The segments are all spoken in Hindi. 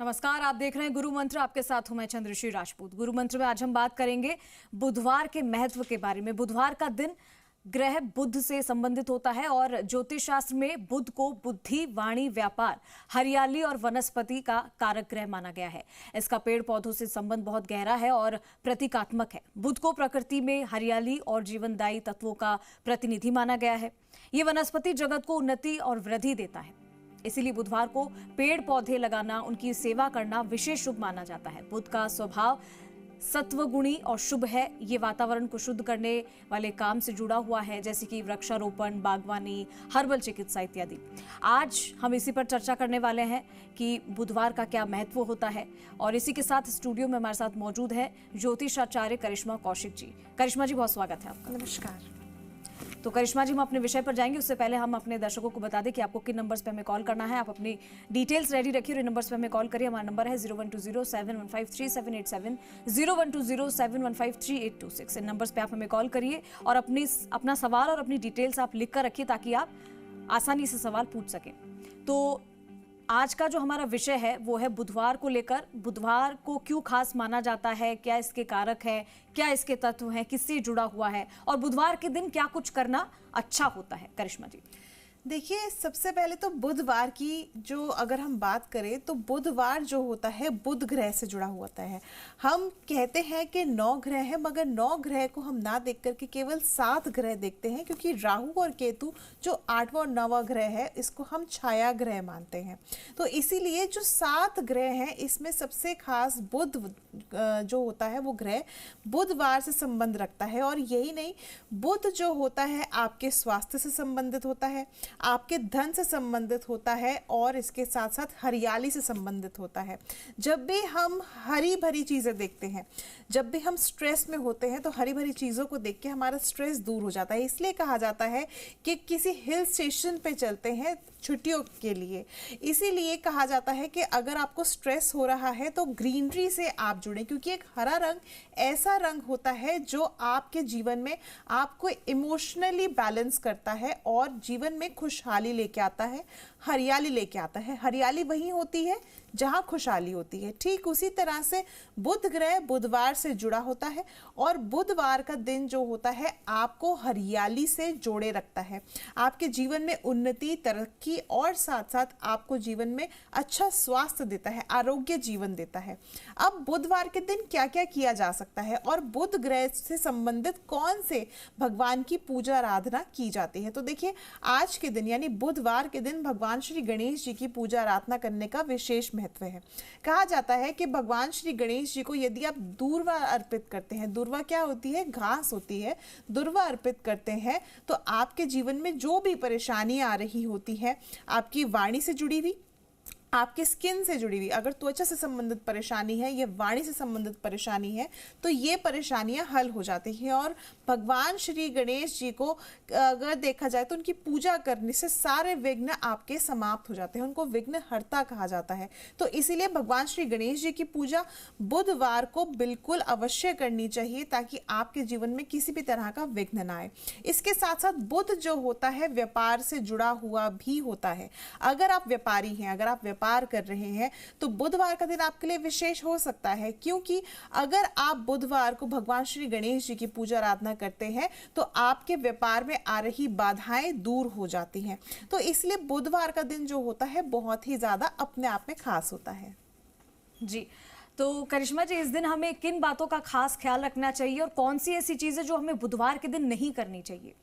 नमस्कार, आप देख रहे हैं गुरु मंत्र। आपके साथ हूं मैं चंद्रश्री राजपूत। गुरु मंत्र में आज हम बात करेंगे बुधवार के महत्व के बारे में। बुधवार का दिन ग्रह बुध से संबंधित होता है और ज्योतिष शास्त्र में बुध को बुद्धि, वाणी, व्यापार, हरियाली और वनस्पति का कारक ग्रह माना गया है। इसका पेड़ पौधों से संबंध बहुत गहरा है और प्रतीकात्मक है। बुध को प्रकृति में हरियाली और जीवनदायी तत्वों का प्रतिनिधि माना गया है। ये वनस्पति जगत को उन्नति और वृद्धि देता है। इसीलिए बुधवार को पेड़ पौधे लगाना, उनकी सेवा करना विशेष शुभ माना जाता है। बुध का स्वभाव सत्वगुणी और शुभ है। ये वातावरण को शुद्ध करने वाले काम से जुड़ा हुआ है, जैसे कि वृक्षारोपण, बागवानी, हर्बल चिकित्सा इत्यादि। आज हम इसी पर चर्चा करने वाले हैं कि बुधवार का क्या महत्व होता है। और इसी के साथ स्टूडियो में हमारे साथ मौजूद है ज्योतिषाचार्य करिश्मा कौशिक जी। करिश्मा जी, बहुत स्वागत है आपका। नमस्कार। तो करिश्मा जी, हम अपने विषय पर जाएंगे। उससे पहले हम अपने दर्शकों को बता दें कि आपको किन नंबर्स पे हमें कॉल करना है। आप अपनी डिटेल्स रेडी रखिए और इन नंबर्स पे हमें कॉल करिए। हमारा नंबर है 012071533787, 012071533826। इन नंबर्स पे आप हमें कॉल करिए और अपना सवाल और अपनी डिटेल्स आप लिख कर रखिए ताकि आप आसानी से सवाल पूछ सकें। तो आज का जो हमारा विषय है वो है बुधवार को लेकर। बुधवार को क्यों खास माना जाता है, क्या इसके कारक है, क्या इसके तत्व हैं, किससे जुड़ा हुआ है और बुधवार के दिन क्या कुछ करना अच्छा होता है। करिश्मा जी, देखिए, सबसे पहले तो बुधवार की जो अगर हम बात करें तो बुधवार जो होता है बुध ग्रह से जुड़ा होता है। हम कहते हैं कि 9 ग्रह हैं, मगर 9 ग्रह को हम ना देख करके केवल 7 ग्रह देखते हैं, क्योंकि राहु और केतु जो 8वां और 9वां ग्रह है इसको हम छाया ग्रह मानते हैं। तो इसीलिए जो 7 ग्रह हैं इसमें सबसे खास बुध जो होता है वो ग्रह बुधवार से संबंध रखता है। और यही नहीं, बुध जो होता है आपके स्वास्थ्य से संबंधित होता है, आपके धन से संबंधित होता है और इसके साथ साथ हरियाली से संबंधित होता है। जब भी हम हरी भरी चीज़ें देखते हैं, जब भी हम स्ट्रेस में होते हैं, तो हरी भरी चीज़ों को देख के हमारा स्ट्रेस दूर हो जाता है। इसलिए कहा जाता है कि किसी हिल स्टेशन पे चलते हैं छुट्टियों के लिए। इसीलिए कहा जाता है कि अगर आपको स्ट्रेस हो रहा है तो ग्रीनरी से आप जुड़ें, क्योंकि एक हरा रंग ऐसा रंग होता है जो आपके जीवन में आपको इमोशनली बैलेंस करता है और जीवन में खुशहाली लेके आता है, हरियाली लेके आता है। हरियाली वही होती है जहां खुशहाली होती है। ठीक उसी तरह से बुध ग्रह बुधवार से जुड़ा होता है और बुधवार का दिन जो होता है आपको हरियाली से जोड़े रखता है, आपके जीवन में उन्नति, तरक्की और साथ साथ आपको जीवन में अच्छा स्वास्थ्य देता है, आरोग्य जीवन देता है। अब बुधवार के दिन क्या क्या किया जा सकता है और बुध ग्रह से संबंधित कौन से भगवान की पूजा आराधना की जाती है। तो देखिए, आज के दिन यानी बुधवार के दिन भगवान श्री गणेश जी की पूजा आराधना करने का विशेष महत्व है। कहा जाता है कि भगवान श्री गणेश जी को यदि आप दूर्वा अर्पित करते हैं, दूर्वा क्या होती है, घास होती है, दूर्वा अर्पित करते हैं तो आपके जीवन में जो भी परेशानियां आ रही होती है, आपकी वाणी से जुड़ी हुई, आपके स्किन से जुड़ी हुई, अगर त्वचा से संबंधित परेशानी है या वाणी से संबंधित परेशानी है, तो ये परेशानियां हल हो जाती हैं। और भगवान श्री गणेश जी को अगर देखा जाए तो उनकी पूजा करने से सारे विघ्न आपके समाप्त हो जाते हैं, उनको विघ्न हर्ता कहा जाता है। तो इसीलिए भगवान श्री गणेश जी की पूजा बुधवार को बिल्कुल अवश्य करनी चाहिए ताकि आपके जीवन में किसी भी तरह का विघ्न ना आए। इसके साथ साथ बुध जो होता है व्यापार से जुड़ा हुआ भी होता है। अगर आप व्यापारी हैं, अगर आप व्यापार कर रहे हैं, तो बुधवार का दिन आपके लिए विशेष हो सकता है, क्योंकि अगर आप बुधवार को भगवान श्री गणेश जी की पूजा आराधना करते हैं तो आपके व्यापार में आ रही बाधाएं दूर हो जाती हैं। तो इसलिए बुधवार का दिन जो होता है बहुत ही ज्यादा अपने आप में खास होता है। जी, तो करिश्मा जी, इस दिन हमें किन बातों का खास ख्याल रखना चाहिए और कौन सी ऐसी चीजें जो हमें बुधवार के दिन नहीं करनी चाहिए?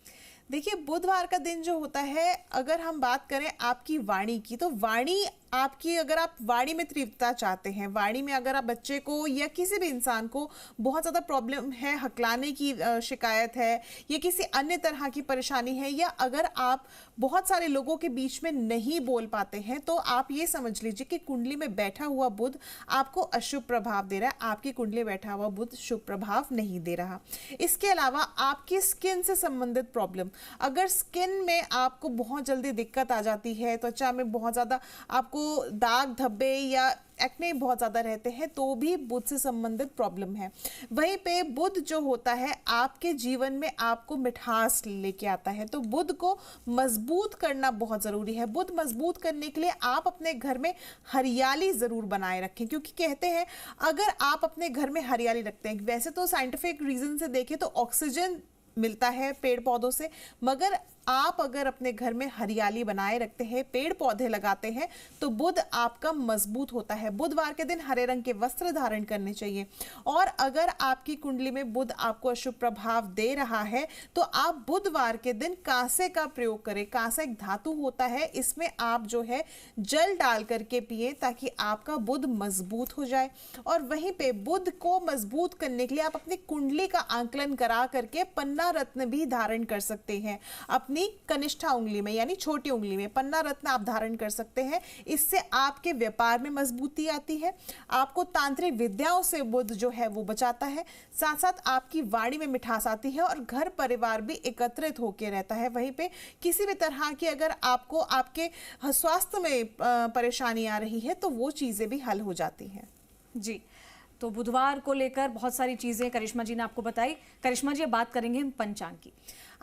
देखिए, बुधवार का दिन जो होता है, अगर हम बात करें आपकी वाणी की, तो वाणी आपकी, अगर आप वाणी में तीव्रता चाहते हैं, वाणी में अगर आप बच्चे को या किसी भी इंसान को बहुत ज़्यादा प्रॉब्लम है, हकलाने की शिकायत है या किसी अन्य तरह की परेशानी है, या अगर आप बहुत सारे लोगों के बीच में नहीं बोल पाते हैं, तो आप ये समझ लीजिए कि कुंडली में बैठा हुआ बुध आपको अशुभ प्रभाव दे रहा है, आपकी कुंडली में बैठा हुआ बुध शुभ प्रभाव नहीं दे रहा। इसके अलावा आपकी स्किन से संबंधित प्रॉब्लम, अगर स्किन में आपको बहुत जल्दी दिक्कत आ जाती है, त्वचा में बहुत ज़्यादा आपको दाग धब्बे या एक्ने बहुत ज़्यादा रहते हैं, तो भी बुध से संबंधित प्रॉब्लम है। वहीं पे बुध जो होता है आपके जीवन में आपको मिठास लेके आता है, तो बुध को मजबूत करना बहुत ज़रूरी है। बुध मजबूत करने के लिए आप अपने घर में हरियाली ज़रूर बनाए रखें, क्योंकि कहते हैं अगर आप अपने घर में हरियाली रखते हैं, वैसे तो साइंटिफिक रीज़न से देखें तो ऑक्सीजन मिलता है पेड़ पौधों से, मगर आप अगर अपने घर में हरियाली बनाए रखते हैं, पेड़ पौधे लगाते हैं, तो बुध आपका मजबूत होता है। बुधवार के दिन हरे रंग के वस्त्र धारण करने चाहिए। और अगर आपकी कुंडली में बुध आपको अशुभ प्रभाव दे रहा है, तो आप बुधवार के दिन कांसे का प्रयोग करें। कांसा एक धातु होता है, इसमें आप जो है जल डाल करके पिए, ताकि आपका बुध मजबूत हो जाए। और वहीं पे बुध को मजबूत करने के लिए आप अपनी कुंडली का आंकलन करा करके पन्ना रत्न भी धारण कर सकते हैं। अपनी कनिष्ठा उंगली में यानी छोटी उंगली में पन्ना रत्न आप धारण कर सकते हैं। इससे आपके व्यापार में मजबूती आती है, आपको तांत्रिक विद्याओं से बुध जो है वो बचाता है, साथ साथ आपकी वाणी में मिठास आती है और घर परिवार भी एकत्रित होकर रहता है। वहीं पे किसी भी तरह की अगर आपको आपके स्वास्थ्य में परेशानी आ रही है, तो वो चीजें भी हल हो जाती हैं। जी, तो बुधवार को लेकर बहुत सारी चीजें करिश्मा जी ने आपको बताई। करिश्मा जी, अब बात करेंगे हम पंचांग की।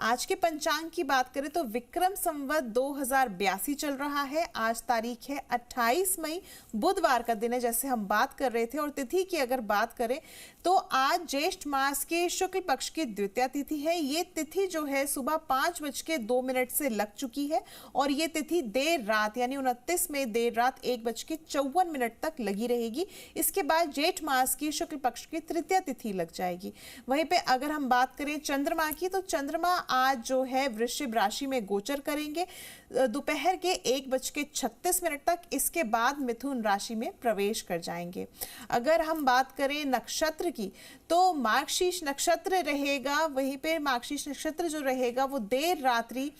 आज के पंचांग की बात करें तो विक्रम संवत 2082 चल रहा है। आज तारीख है 28 मई, बुधवार का दिन है, जैसे हम बात कर रहे थे। और तिथि की अगर बात करें तो आज ज्येष्ठ मास के शुक्ल पक्ष की द्वितीया तिथि है। ये तिथि जो है सुबह 5:02 से लग चुकी है और ये तिथि देर रात यानी 29 में देर रात 1:54 तक लगी रहेगी। इसके बाद जेठ मास की शुक्ल पक्ष की तृतीया तिथि लग जाएगी। वहीं पे अगर हम बात करें चंद्रमा की, तो चंद्रमा आज जो है वृश्चिक राशि में गोचर करेंगे दोपहर के 1:36 तक। इसके बाद मिथुन राशि में प्रवेश कर जाएंगे। अगर हम बात करें नक्षत्र की, तो मार्गशीर्ष नक्षत्र रहेगा। वहीं पे मार्गशीर्ष नक्षत्र जो रहेगा वो देर रात्रि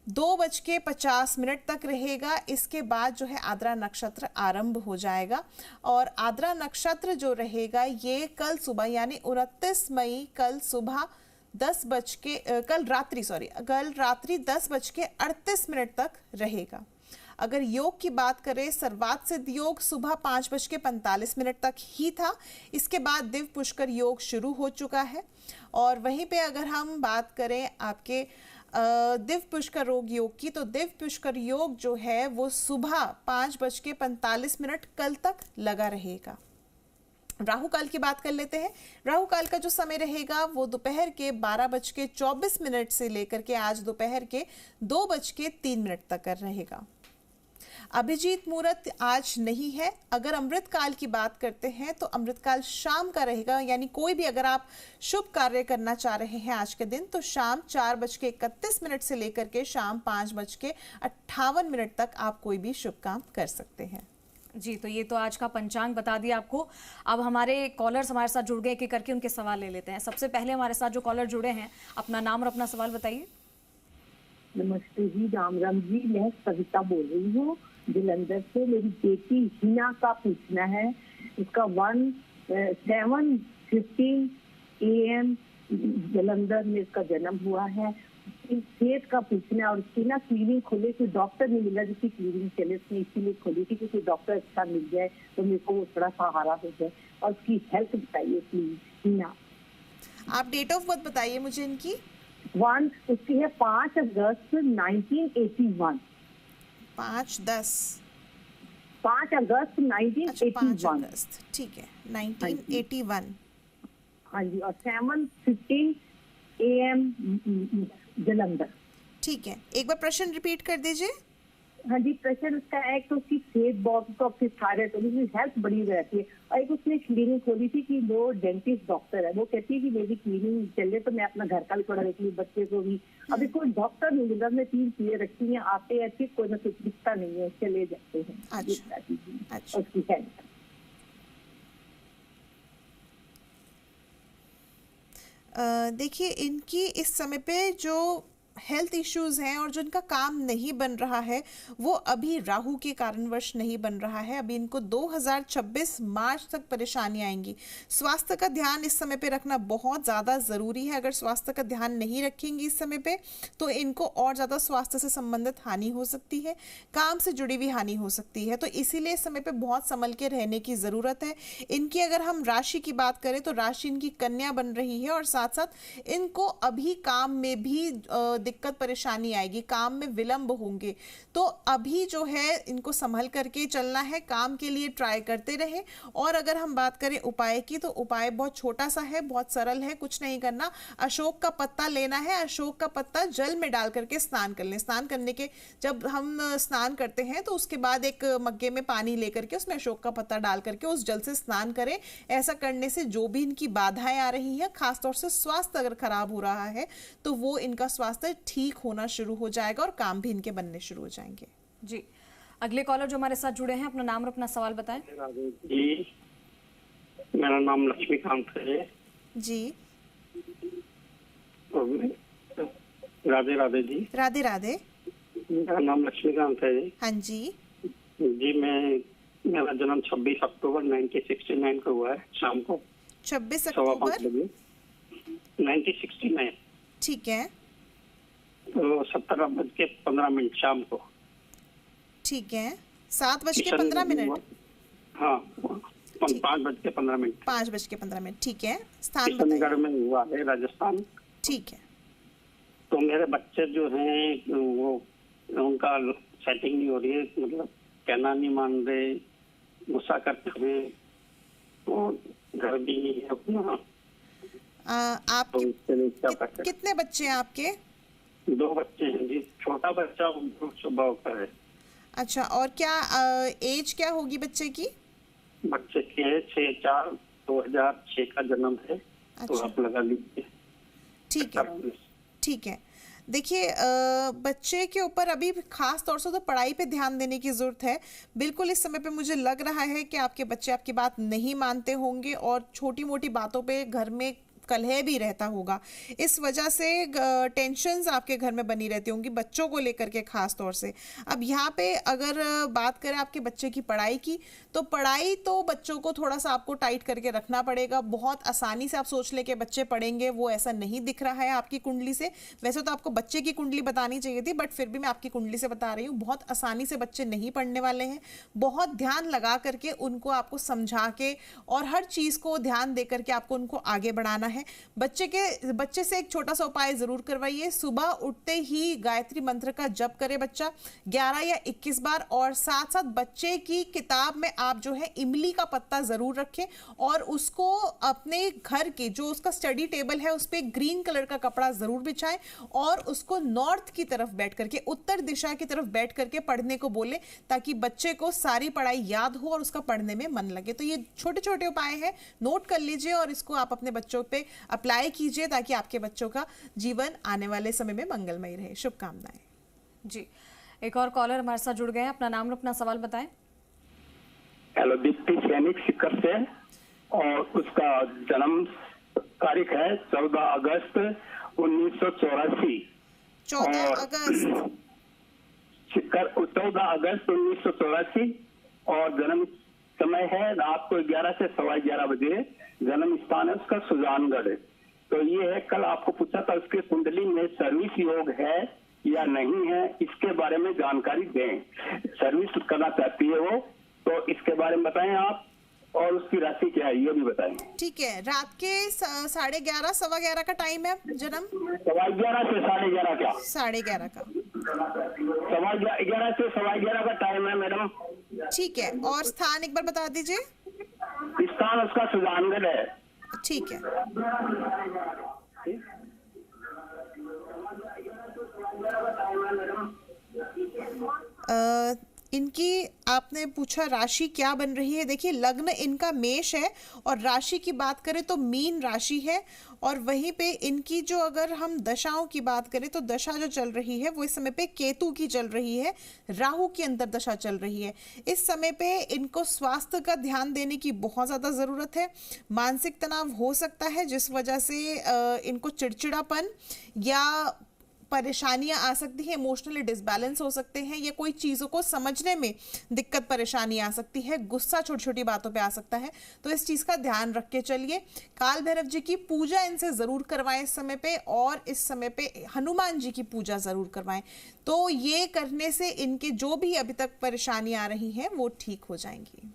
2:50 तक रहेगा। इसके बाद जो है आद्रा नक्षत्र आरंभ हो जाएगा और आद्रा नक्षत्र जो रहेगा ये कल सुबह यानी 29 मई कल रात्रि 10:38 तक रहेगा। अगर योग की बात करें, सर्वात सिद्ध योग सुबह 5:45 तक ही था। इसके बाद दिव्य पुष्कर योग शुरू हो चुका है। और वहीं पे अगर हम बात करें आपके दिव्य पुष्कर योग की, तो दिव्य पुष्कर योग जो है वो सुबह 5:45 कल तक लगा रहेगा। राहु काल की बात कर लेते हैं। राहु काल का जो समय रहेगा वो दोपहर के 12:24 से लेकर के आज दोपहर के 2:03 तक रहेगा। अभिजीत मुहूर्त आज नहीं है। अगर अमृत काल की बात करते हैं तो अमृत काल शाम का रहेगा, यानी कोई भी अगर आप शुभ कार्य करना चाह रहे हैं आज के दिन, तो शाम 4:31 से लेकर के शाम 5:58 तक आप कोई भी शुभ काम कर सकते हैं। जी, तो ये तो आज का पंचांग बता दिया आपको। अब हमारे कॉलर्स हमारे साथ जुड़ गए, एक एक करके उनके सवाल ले लेते हैं। सबसे पहले हमारे साथ जो कॉलर जुड़े हैं, अपना नाम और अपना सवाल बताइए। नमस्ते जी, राम राम जी। मैं सविता बोल रही हूँ जलंधर से। मेरी बेटी हिना का पूछना है। इसका 7:15 AM जलंधर में इसका जन्म हुआ है। सेहत का पूछना है और उसकी ना क्लिनिक खोले, कोई डॉक्टर नहीं मिला जिसकी क्लिनिक चले, उसने इसीलिए खोली थी कि कोई डॉक्टर अच्छा मिल जाए तो मेरे को थोड़ा सहारा हो जाए। और उसकी हेल्थ बताइए प्लीज हिना। आप डेट ऑफ बर्थ बताइए मुझे इनकी। उसकी है 5 अगस्त 1981। 5 अगस्त 1981। ठीक है, 1981। हाँ जी। और 7:15 AM जलंधर। ठीक है, एक बार प्रश्न रिपीट कर दीजिए। हाँ जी, प्रश्न उसका है कि उसकी सेहत बहुत तो उसकी थायराइड उसकी हेल्थ बड़ी रहती है। और एक उसने क्लिनिक खोली थी कि वो डेंटिस्ट डॉक्टर है। वो कहती है कि मेरी क्लिनिक चले तो मैं अपना घर का भी थोड़ा देख लूँ, बच्चे को भी। अभी कोई डॉक्टर नहीं मिला। मैं 3 चीजें रखी हैं, आते ऐसे कोई ना कुछ दिखता नहीं है, चले जाते हैं। अच्छा। उसकी हेल्थ देखिए, इनकी इस समय पे जो हेल्थ इश्यूज हैं और जो इनका काम नहीं बन रहा है वो अभी राहु के कारणवश नहीं बन रहा है। अभी इनको 2026 मार्च तक परेशानी आएंगी। स्वास्थ्य का ध्यान इस समय पे रखना बहुत ज़्यादा ज़रूरी है। अगर स्वास्थ्य का ध्यान नहीं रखेंगी इस समय पे तो इनको और ज़्यादा स्वास्थ्य से संबंधित हानि हो सकती है, काम से जुड़ी हुई हानि हो सकती है। तो इसीलिए इस समय पे बहुत संभल के रहने की ज़रूरत है। इनकी अगर हम राशि की बात करें तो राशि इनकी कन्या बन रही है और साथ साथ इनको अभी काम में भी दिक्कत परेशानी आएगी, काम में विलंब होंगे। तो अभी जो है इनको संभल करके चलना है, काम के लिए ट्राई करते रहे। और अगर हम बात करें उपाय की तो उपाय बहुत छोटा सा है, बहुत सरल है, कुछ नहीं करना। अशोक का पत्ता लेना है, अशोक का पत्ता जल में डाल करके स्नान कर लें। स्नान करने के जब हम स्नान करते हैं तो उसके बाद एक मग्गे में पानी लेकर के उसमें अशोक का पत्ता डाल करके उस जल से स्नान करें। ऐसा करने से जो भी इनकी बाधाएं आ रही है, खासतौर से स्वास्थ्य अगर खराब हो रहा है तो वो इनका स्वास्थ्य ठीक होना शुरू हो जाएगा और काम भी इनके बनने शुरू हो जाएंगे। जी, अगले कॉलर जो हमारे साथ जुड़े हैं, अपना नाम और अपना सवाल बताएं। जी, मेरा नाम लक्ष्मीकांत है जी, राधे राधे जी। राधे राधे। मेरा नाम लक्ष्मीकांत है जी। हाँ जी जी, मेरा जन्म 26 अक्टूबर 1969 को हुआ है, शाम को 26 5:15 अक्टूबर। बजे 1969। ठीक है, तो 17:15 शाम को। ठीक है, 7:15। हाँ, 5:15। 5:15। ठीक है, स्थान किशनगढ़ बताइए। में हुआ है, राजस्थान। ठीक है, तो मेरे बच्चे जो हैं वो उनका सेटिंग नहीं हो रही है, मतलब कहना नहीं मान रहे, गुस्सा करते हैं, तो घर भी नहीं है अपना। आपके तो इसके लिए क्या कर सकते? कितने बच्चे हैं आपके? 2 बच्चे हैं जी। छोटा बच्चा स्वभाव का है। अच्छा, और क्या एज क्या होगी बच्चे की? बच्चे के 6/4/2006 का जन्म है। तो अच्छा। आप लगा लीजिए। ठीक है, ठीक है। देखिए, बच्चे के ऊपर अभी खास तौर से तो पढ़ाई पे ध्यान देने की ज़रूरत है। बिल्कुल इस समय पे मुझे लग रहा है कि आपके बच्चे आपकी बात नहीं मानते होंगे और छोटी मोटी बातों पे घर में कलह भी रहता होगा। इस वजह से टेंशन्स आपके घर में बनी रहती होंगी बच्चों को लेकर के खास तौर से। अब यहाँ पे अगर बात करें आपके बच्चे की पढ़ाई की, तो पढ़ाई तो बच्चों को थोड़ा सा आपको टाइट करके रखना पड़ेगा। बहुत आसानी से आप सोच ले के बच्चे पढ़ेंगे, वो ऐसा नहीं दिख रहा है आपकी कुंडली से। वैसे तो आपको बच्चे की कुंडली बतानी चाहिए थी, बट फिर भी मैं आपकी कुंडली से बता रही हूँ, बहुत आसानी से बच्चे नहीं पढ़ने वाले हैं। बहुत ध्यान लगा करके उनको आपको समझा के और हर चीज़ को ध्यान दे करके आपको उनको आगे बढ़ाना है। बच्चे से एक छोटा सा उपाय जरूर करवाइए। सुबह उठते ही गायत्री मंत्र का जप करे बच्चा 11 या 21 बार, और साथ साथ बच्चे की किताब में आप जो है इमली का पत्ता जरूर रखें और उसको अपने घर के जो उसका स्टडी टेबल है उस पर ग्रीन कलर का कपड़ा जरूर बिछाएं और उसको नॉर्थ की तरफ बैठ करके, उत्तर दिशा की तरफ बैठ करके पढ़ने को बोले, ताकि बच्चे को सारी पढ़ाई याद हो और उसका पढ़ने में मन लगे। तो ये छोटे छोटे उपाय हैं, नोट कर लीजिए और इसको आप अपने बच्चों पे अप्लाई कीजिए ताकि आपके बच्चों का जीवन आने वाले समय में मंगलमय रहे। शुभकामनाएं। जी, एक और कॉलर हमारे साथ जुड़ गए हैं, अपना नाम और अपना सवाल बताएं। हेलो, दीप्ति सैनिक सिक्कर से, और उसका जन्म तारीख है 14 अगस्त 1984। 14 अगस्त सिक्कर 14 अगस्त 1984 और जन्म समय है रात को 11 से 11:15 बजे। जन्म स्थान है उसका सुजानगढ़। तो ये है, कल आपको पूछा था उसके कुंडली में सर्विस योग है या नहीं है, इसके बारे में जानकारी दें। सर्विस करना चाहती है वो, तो इसके बारे में बताएं आप, और उसकी राशि क्या है ये भी बताएं। ठीक है, रात के 11:30 11:15 का टाइम है जन्म। 11:15 से 11:30 क्या? 11:30 का। 11:15 से 11:15 का टाइम है मैडम। ठीक है, और स्थान एक बार बता दीजिए। स्थान उसका सुजानगढ़ है। ठीक है, इनकी आपने पूछा राशि क्या बन रही है। देखिए, लग्न इनका मेष है और राशि की बात करें तो मीन राशि है। और वहीं पे इनकी जो अगर हम दशाओं की बात करें तो दशा जो चल रही है वो इस समय पे केतु की चल रही है, राहु की अंतर दशा चल रही है। इस समय पे इनको स्वास्थ्य का ध्यान देने की बहुत ज़्यादा ज़रूरत है। मानसिक तनाव हो सकता है जिस वजह से इनको चिड़चिड़ापन या परेशानियां आ सकती हैं, इमोशनली डिसबैलेंस हो सकते हैं, या कोई चीज़ों को समझने में दिक्कत परेशानी आ सकती है, गुस्सा छोटी छोटी बातों पे आ सकता है। तो इस चीज़ का ध्यान रख के चलिए। काल भैरव जी की पूजा इनसे ज़रूर करवाएं इस समय पे, और इस समय पे हनुमान जी की पूजा ज़रूर करवाएं। तो ये करने से इनके जो भी अभी तक परेशानी आ रही हैं वो ठीक हो जाएंगी।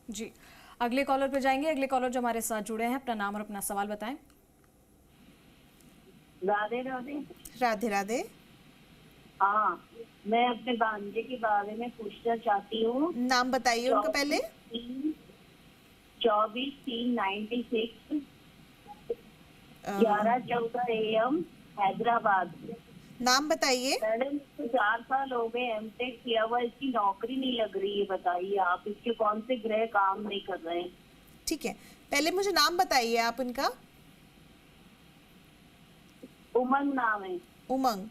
जी, अगले कॉलर पे जाएंगे। अगले कॉलर जो हमारे साथ जुड़े हैं, अपना नाम और अपना सवाल बताएं। राधे राधे। राधे राधे। हाँ, मैं अपने भांजे के बारे में पूछना चाहती हूँ। नाम बताइए उनका पहले। 24/3/96, 11:14 AM, हैदराबाद। नाम बताइए। मैडम, इसको 4 साल हो गए एमटेक किया हुआ, इसकी नौकरी नहीं लग रही है। बताइए आप, इसके कौन से ग्रह काम नहीं कर रहे हैं? ठीक है, पहले मुझे नाम बताइए आप उनका। उमंग नाम है। उमंग।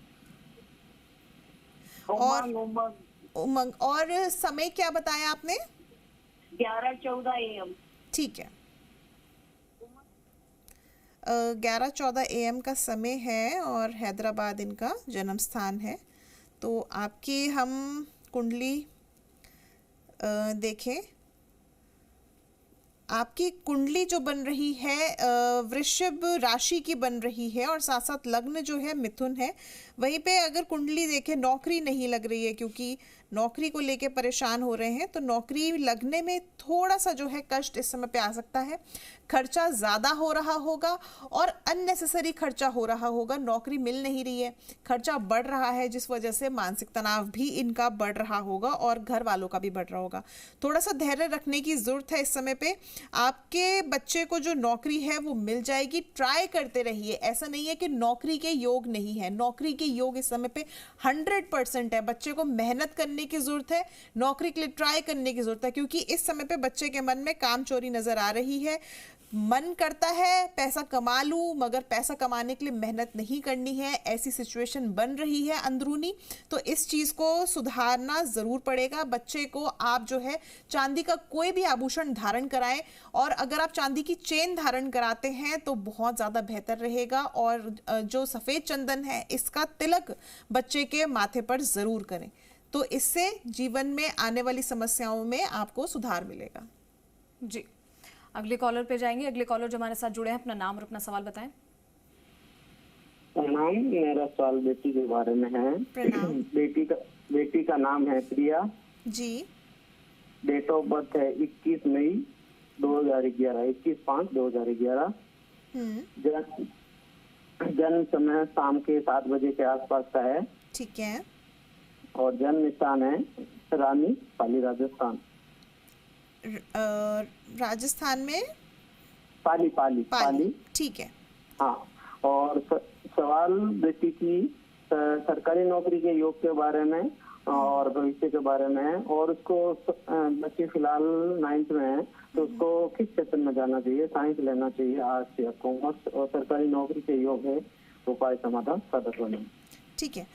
उमंग उमंग उमंग, और समय क्या बताया आपने? 11:14 AM। ठीक है, 11:14 AM का समय है और हैदराबाद इनका जन्म स्थान है। तो आपकी हम कुंडली देखें। आपकी कुंडली जो बन रही है वृषभ राशि की बन रही है, और साथ साथ लग्न जो है मिथुन है। वहीं पे अगर कुंडली देखें, नौकरी नहीं लग रही है, क्योंकि नौकरी को लेके परेशान हो रहे हैं, तो नौकरी लगने में थोड़ा सा जो है कष्ट इस समय पे आ सकता है। खर्चा ज़्यादा हो रहा होगा और अननेसेसरी खर्चा हो रहा होगा। नौकरी मिल नहीं रही है, खर्चा बढ़ रहा है, जिस वजह से मानसिक तनाव भी इनका बढ़ रहा होगा और घर वालों का भी बढ़ रहा होगा। थोड़ा सा धैर्य रखने की ज़रूरत है इस समय पे। आपके बच्चे को जो नौकरी है वो मिल जाएगी, ट्राई करते रहिए। ऐसा नहीं है कि नौकरी के योग नहीं है, नौकरी के योग इस समय पे 100% है। बच्चे को मेहनत करने की ज़रूरत है, नौकरी के लिए ट्राई करने की ज़रूरत है, क्योंकि इस समय पे बच्चे के मन में काम चोरी नज़र आ रही है। मन करता है पैसा कमा लूं, मगर पैसा कमाने के लिए मेहनत नहीं करनी है, ऐसी सिचुएशन बन रही है अंदरूनी। तो इस चीज़ को सुधारना ज़रूर पड़ेगा। बच्चे को आप जो है चांदी का कोई भी आभूषण धारण कराएं, और अगर आप चांदी की चेन धारण कराते हैं तो बहुत ज़्यादा बेहतर रहेगा। और जो सफ़ेद चंदन है, इसका तिलक बच्चे के माथे पर ज़रूर करें, तो इससे जीवन में आने वाली समस्याओं में आपको सुधार मिलेगा। जी, अगले कॉलर पे जाएंगे। अगले कॉलर जो हमारे साथ जुड़े हैं, अपना नाम और अपना सवाल बताएं। प्रणाम, मेरा सवाल बेटी के बारे में है। प्रणाम। बेटी का नाम है Priya ji. Date of birth है 21 मई 2011, 21/5/2011। जन्म समय शाम के 7 बजे के आसपास का है। ठीक है। और जन्म स्थान है रानी पाली, राजस्थान। राजस्थान में पाली। ठीक है। हाँ, और सवाल बेटी की सरकारी नौकरी के योग के बारे में और भविष्य के बारे में है। और उसको बच्चे फिलहाल 9th में है, तो उसको किस क्षेत्र में जाना चाहिए? साइंस लेना चाहिए, आर्ट्स या कॉमर्स? और सरकारी नौकरी के योग है, उपाय समाधान सदस्य बने। ठीक है।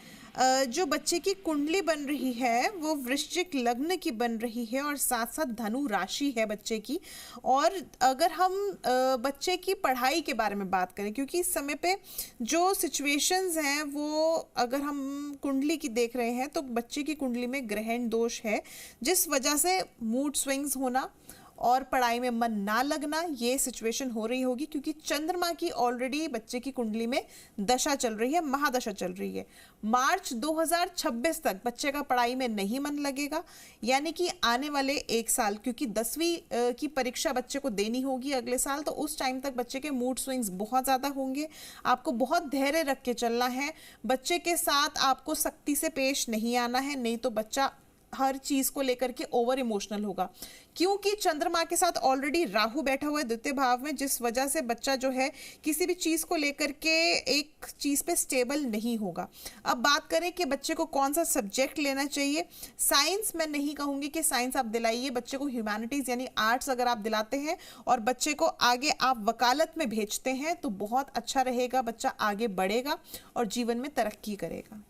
जो बच्चे की कुंडली बन रही है वो वृश्चिक लग्न की बन रही है, और साथ साथ धनु राशि है बच्चे की। और अगर हम बच्चे की पढ़ाई के बारे में बात करें, क्योंकि इस समय पे जो सिचुएशंस हैं वो अगर हम कुंडली की देख रहे हैं, तो बच्चे की कुंडली में ग्रहण दोष है, जिस वजह से मूड स्विंग्स होना और पढ़ाई में मन ना लगना, ये सिचुएशन हो रही होगी। क्योंकि चंद्रमा की ऑलरेडी बच्चे की कुंडली में दशा चल रही है, महादशा चल रही है। मार्च 2026 तक बच्चे का पढ़ाई में नहीं मन लगेगा, यानी कि आने वाले 1 साल, क्योंकि 10वीं की परीक्षा बच्चे को देनी होगी अगले साल, तो उस टाइम तक बच्चे के मूड स्विंग्स बहुत ज़्यादा होंगे। आपको बहुत धैर्य रख के चलना है। बच्चे के साथ आपको सख्ती से पेश नहीं आना है, नहीं तो बच्चा हर चीज को लेकर के ओवर इमोशनल होगा। क्योंकि चंद्रमा के साथ ऑलरेडी राहु बैठा हुआ है द्वितीय भाव में, जिस वजह से बच्चा जो है किसी भी चीज को लेकर के एक चीज पे स्टेबल नहीं होगा। अब बात करें कि बच्चे को कौन सा सब्जेक्ट लेना चाहिए। साइंस मैं नहीं कहूंगी कि साइंस आप दिलाइए बच्चे को, ह्यूमैनिटीज यानी आर्ट्स अगर आप दिलाते हैं और बच्चे को आगे आप वकालत में भेजते हैं तो बहुत अच्छा रहेगा। बच्चा आगे बढ़ेगा और जीवन में तरक्की करेगा।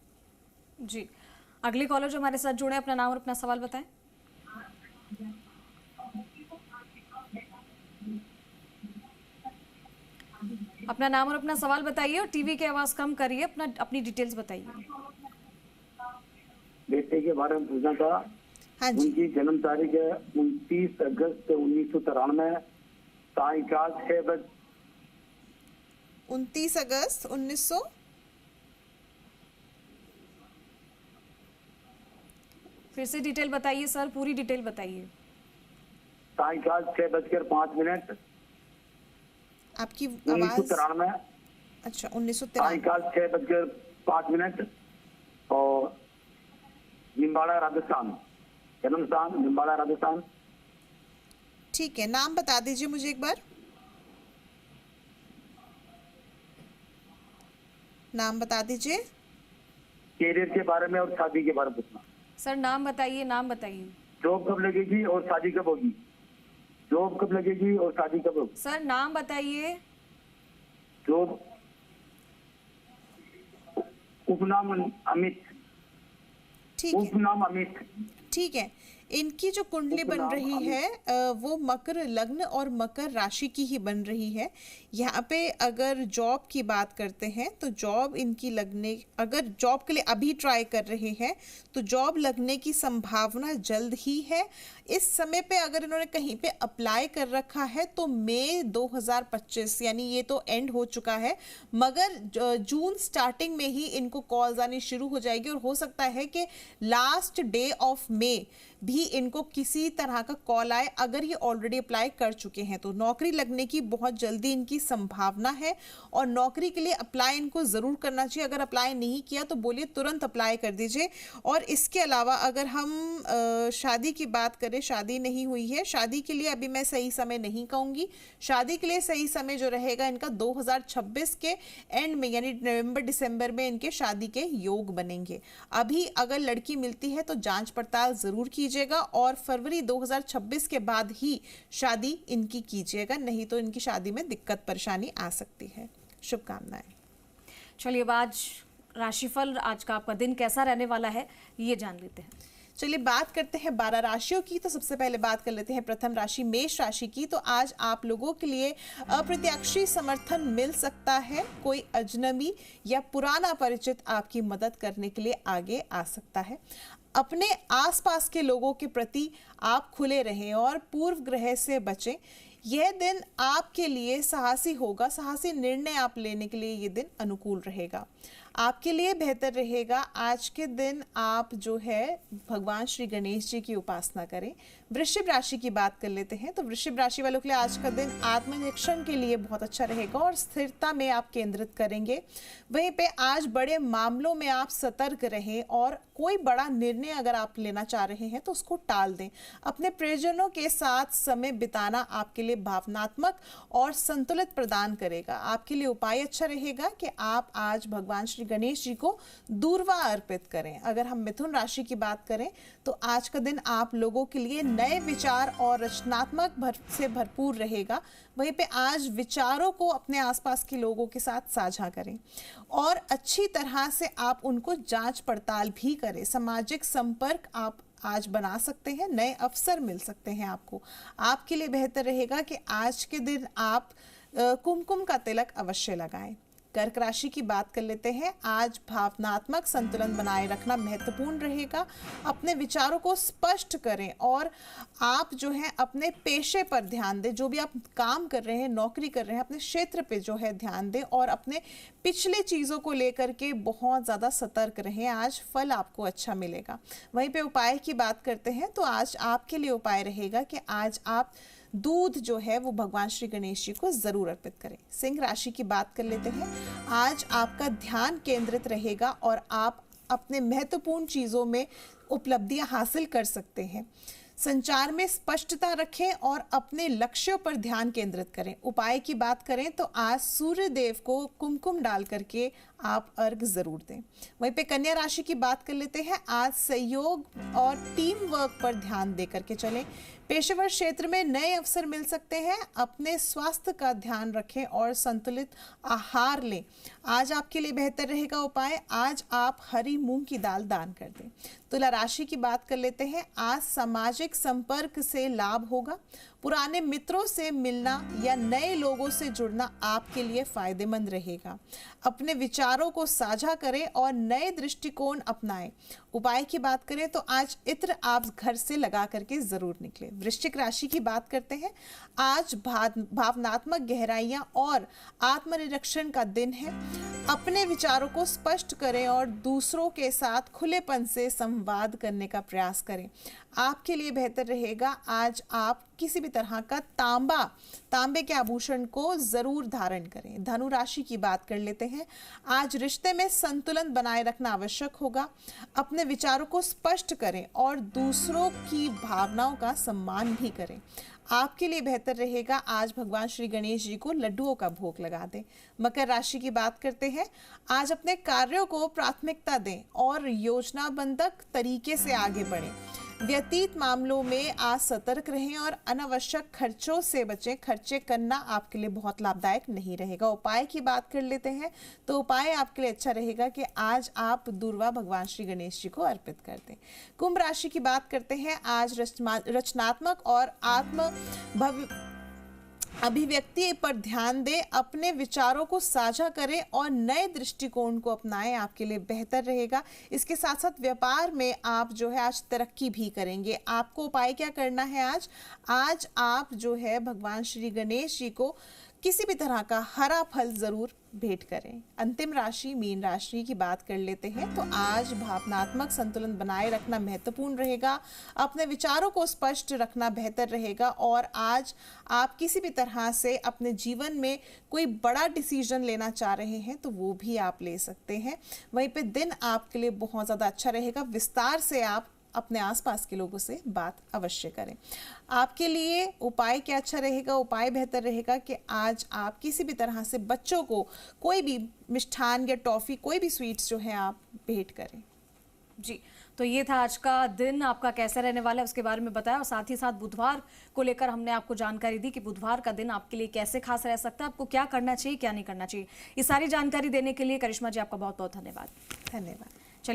जी, अगले कॉलर जो हमारे साथ जुड़े हैं, अपना नाम और अपना सवाल बताएं। अपना नाम और अपना सवाल बताइए और टीवी की आवाज कम करिए, अपनी डिटेल्स बताइए। बेटे के बारे में पूछना था। हाँ जी। उनकी जन्म तारीख है 29 अगस्त 1993, सायकाल 6 बजे। 29 अगस्त 1900। फिर से डिटेल बताइए सर, पूरी डिटेल बताइए। सायकाल 6:05। आपकी आवाज 1993। अच्छा 1993। सायकाल 6:05 और निम्बाड़ा राजस्थान, जन्म स्थान निम्बाड़ा राजस्थान। ठीक है, नाम बता दीजिए मुझे एक बार, नाम बता दीजिए। कैरियर के बारे में और शादी के बारे में पूछना। सर नाम बताइए, नाम बताइए। जॉब कब लगेगी और शादी कब होगी? जॉब कब लगेगी और शादी कब होगी? सर नाम बताइए। जॉब, उपनाम अमित। ठीक है, उपनाम अमित। ठीक है। इनकी जो कुंडली बन रही है वो मकर लग्न और मकर राशि की ही बन रही है। यहाँ पे अगर जॉब की बात करते हैं तो जॉब इनकी लगने, अगर जॉब के लिए अभी ट्राई कर रहे हैं तो जॉब लगने की संभावना जल्द ही है। इस समय पे अगर इन्होंने कहीं पे अप्लाई कर रखा है तो मई 2025, यानी ये तो एंड हो चुका है, मगर जून स्टार्टिंग में ही इनको कॉल्स आनी शुरू हो जाएगी और हो सकता है कि लास्ट डे ऑफ मई भी इनको किसी तरह का कॉल आए अगर ये ऑलरेडी अप्लाई कर चुके हैं तो। नौकरी लगने की बहुत जल्दी इनकी संभावना है और नौकरी के लिए अप्लाई इनको ज़रूर करना चाहिए। अगर अप्लाई नहीं किया तो बोलिए तुरंत अप्लाई कर दीजिए। और इसके अलावा अगर हम शादी की बात करें, शादी नहीं हुई है, शादी के लिए अभी मैं सही समय नहीं कहूँगी। शादी के लिए सही समय जो रहेगा इनका 2026 के एंड में, यानी नवंबर दिसंबर में इनके शादी के योग बनेंगे। अभी अगर लड़की मिलती है तो जांच पड़ताल ज़रूर कीजिएगा और फरवरी 2026 के बाद ही शादी इनकी कीजिएगा, नहीं तो इनकी शादी में दिक्कत परेशानी आ सकती है। शुभकामनाएं। चलिए अब आज राशिफल, आज का आपका दिन कैसा रहने वाला है ये जान लेते हैं। चलिए बात करते हैं 12 राशियों की। तो सबसे पहले बात कर लेते हैं प्रथम राशि मेष राशि की। तो आज आप लोगों के लिए अप्रत्याशित समर्थन मिल सकता है। कोई अजनबी या पुराना परिचित आपकी मदद करने के लिए आगे आ सकता है। अपने आसपास के लोगों के प्रति आप खुले रहें और पूर्व ग्रह से बचें। यह दिन आपके लिए साहसी होगा, साहसी निर्णय आप लेने के लिए ये दिन अनुकूल रहेगा। आपके लिए बेहतर रहेगा आज के दिन आप जो है भगवान श्री गणेश जी की उपासना करें। वृश्चिक राशि की बात कर लेते हैं। तो वृश्चिक राशि वालों के लिए आज का दिन आत्मनिरीक्षण के लिए बहुत अच्छा रहेगा और स्थिरता में आप केंद्रित करेंगे। वहीं पे आज बड़े मामलों में आप सतर्क रहें और कोई बड़ा निर्णय अगर आप लेना चाह रहे हैं तो उसको टाल दें। अपने प्रियजनों के साथ समय बिताना आपके लिए भावनात्मक और संतुलित प्रदान करेगा। आपके लिए उपाय अच्छा रहेगा कि आप आज भगवान श्री गणेश जी को दूर्वा अर्पित करें। अगर हम मिथुन राशि की बात करें तो आज का दिन आप लोगों के लिए नए विचार और रचनात्मक से भरपूर रहेगा। वहीं पे आज विचारों को अपने आसपास के लोगों के साथ साझा करें और अच्छी तरह से आप उनको जांच पड़ताल भी करें। सामाजिक संपर्क आप आज बना सकते हैं, नए अवसर मिल सकते हैं आपको। आपके लिए बेहतर रहेगा कि आज के दिन आप कुमकुम का तिलक अवश्य लगाएं। कर्क राशि की बात कर लेते हैं। आज भावनात्मक संतुलन बनाए रखना महत्वपूर्ण रहेगा। अपने विचारों को स्पष्ट करें और आप जो है अपने पेशे पर ध्यान दें। जो भी आप काम कर रहे हैं, नौकरी कर रहे हैं, अपने क्षेत्र पे जो है ध्यान दें और अपने पिछले चीज़ों को लेकर के बहुत ज़्यादा सतर्क रहें। आज फल आपको अच्छा मिलेगा। वहीं पे उपाय की बात करते हैं तो आज आपके लिए उपाय रहेगा कि आज आप दूध जो है वो भगवान श्री गणेश जी को जरूर अर्पित करें। सिंह राशि की बात कर लेते हैं। आज आपका ध्यान केंद्रित रहेगा और आप अपने महत्वपूर्ण चीज़ों में उपलब्धियां हासिल कर सकते हैं। संचार में स्पष्टता रखें और अपने लक्ष्यों पर ध्यान केंद्रित करें। उपाय की बात करें तो आज सूर्य देव को कुमकुम डाल करके आप अर्घ जरूर दें। वहीं पे कन्या राशि की बात कर लेते हैं। आज सहयोग और टीम वर्क पर ध्यान दे करके चलें। पेशेवर क्षेत्र में नए अवसर मिल सकते हैं। अपने स्वास्थ्य का ध्यान रखें और संतुलित आहार लें। आज आपके लिए बेहतर रहेगा उपाय, आज आप हरी मूंग की दाल दान कर दें। तुला राशि की बात कर लेते हैं। आज सामाजिक संपर्क से लाभ होगा। पुराने मित्रों से मिलना या नए लोगों से जुड़ना आपके लिए फायदेमंद रहेगा। अपने विचारों को साझा करें और नए दृष्टिकोण अपनाएं। उपाय की बात करें तो आज इत्र आप घर से लगा करके जरूर निकलें। वृश्चिक राशि की बात करते हैं। आज भावनात्मक गहराइयां और आत्मनिरीक्षण का दिन है। अपने विचारों को स्पष्ट करें और दूसरों के साथ खुलेपन से संवाद करने का प्रयास करें। आपके लिए बेहतर रहेगा आज आप किसी भी तरह का तांबे के आभूषण को जरूर धारण करें। धनु राशि की बात कर लेते हैं। आज रिश्ते में संतुलन बनाए रखना आवश्यक होगा। अपने विचारों को स्पष्ट करें और दूसरों की भावनाओं का सम्मान भी करें। आपके लिए बेहतर रहेगा आज भगवान श्री गणेश जी को लड्डुओं का भोग लगा दें। मकर राशि की बात करते हैं। आज अपने कार्यों को प्राथमिकता दें और योजनाबद्ध तरीके से आगे बढ़ें। व्यतीत मामलों में आज सतर्क रहें और अनावश्यक खर्चों से बचें। खर्चे करना आपके लिए बहुत लाभदायक नहीं रहेगा। उपाय की बात कर लेते हैं तो उपाय आपके लिए अच्छा रहेगा कि आज आप दूर्वा भगवान श्री गणेश जी को अर्पित कर दें। कुंभ राशि की बात करते हैं। आज रचनात्मक और अभिव्यक्ति पर ध्यान दें। अपने विचारों को साझा करें और नए दृष्टिकोण को अपनाएं, आपके लिए बेहतर रहेगा। इसके साथ साथ व्यापार में आप जो है आज तरक्की भी करेंगे। आपको उपाय क्या करना है आज आप जो है भगवान श्री गणेश जी को किसी भी तरह का हरा फल जरूर भेंट करें। अंतिम राशि मीन राशि की बात कर लेते हैं तो आज भावनात्मक संतुलन बनाए रखना महत्वपूर्ण रहेगा। अपने विचारों को स्पष्ट रखना बेहतर रहेगा और आज आप किसी भी तरह से अपने जीवन में कोई बड़ा डिसीजन लेना चाह रहे हैं तो वो भी आप ले सकते हैं। वहीं पे दिन आपके लिए बहुत ज़्यादा अच्छा रहेगा। विस्तार से आप अपने आसपास के लोगों से बात अवश्य करें। आपके लिए उपाय क्या अच्छा रहेगा? उपाय बेहतर रहेगा कि आज आप किसी भी तरह से बच्चों को कोई भी मिष्ठान या टॉफ़ी कोई भी स्वीट्स जो है आप भेंट करें। जी, तो ये था आज का दिन आपका कैसा रहने वाला है उसके बारे में बताया और साथ ही साथ बुधवार को लेकर हमने आपको जानकारी दी कि बुधवार का दिन आपके लिए कैसे खास रह सकता है, आपको क्या करना चाहिए क्या नहीं करना चाहिए। ये सारी जानकारी देने के लिए करिश्मा जी आपका बहुत बहुत धन्यवाद। धन्यवाद।